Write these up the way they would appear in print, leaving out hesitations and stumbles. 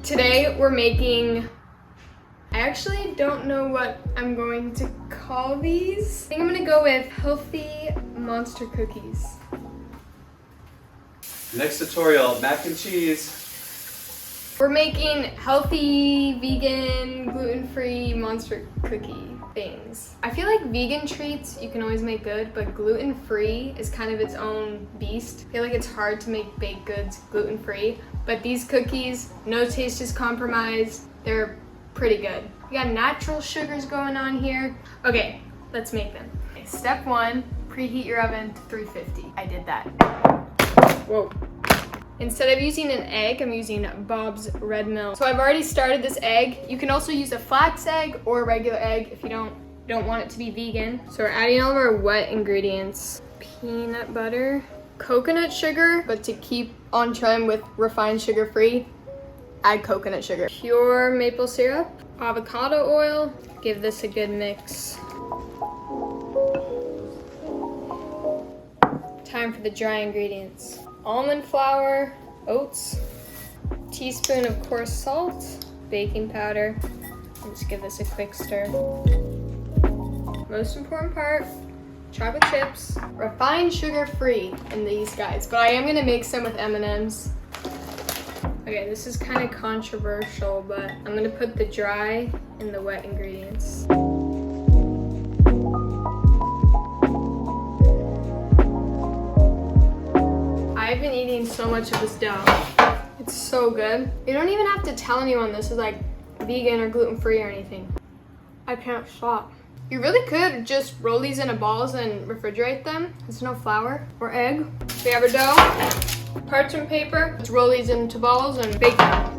Today we're making, I actually don't know what I'm going to call these. I think I'm gonna go with healthy monster cookies. Next tutorial, mac and cheese. We're making healthy, vegan, gluten-free monster cookie things. I feel like vegan treats you can always make good, but gluten-free is kind of its own beast. I feel like it's hard to make baked goods gluten-free, but these cookies, no taste is compromised. They're pretty good. We got natural sugars going on here. Okay, let's make them. Okay, step 1, preheat your oven to 350. I did that. Whoa. Instead of using an egg, I'm using Bob's Red Mill. So I've already started this egg. You can also use a flax egg or a regular egg if you don't want it to be vegan. So we're adding all of our wet ingredients. Peanut butter, coconut sugar, but to keep on trend with refined sugar free, add coconut sugar. Pure maple syrup, avocado oil. Give this a good mix. Time for the dry ingredients. Almond flour, oats, teaspoon of coarse salt, baking powder. And just give this a quick stir. Most important part, chocolate chips. Refined sugar free in these guys, but I am gonna make some with M&Ms. Okay, this is kind of controversial, but I'm gonna put the dry and the wet ingredients. I've been eating so much of this dough. It's so good. You don't even have to tell anyone this is like vegan or gluten-free or anything. I can't stop. You really could just roll these into balls and refrigerate them. There's no flour or egg. We have our dough, parchment paper. Let's roll these into balls and bake them.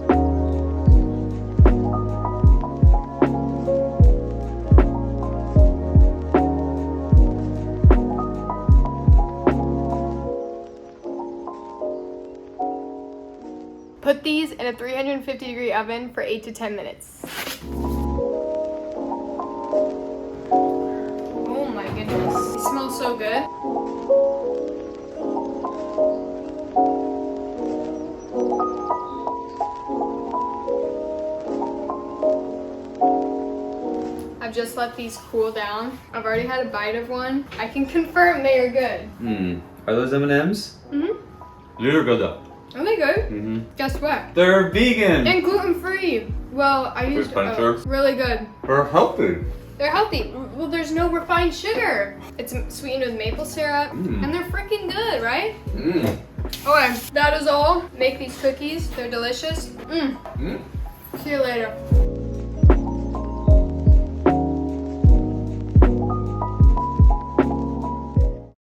Put these in a 350-degree oven for 8 to 10 minutes. Oh my goodness. It smells so good. I've just let these cool down. I've already had a bite of one. I can confirm they are good. Are those M&Ms? They're good though. Are they good? Guess what? They're vegan. And gluten-free. Well, I used really good. They're healthy. They're healthy. Well, there's no refined sugar. It's sweetened with maple syrup, and they're freaking good, right? Okay, that is all. Make these cookies. They're delicious. See you later.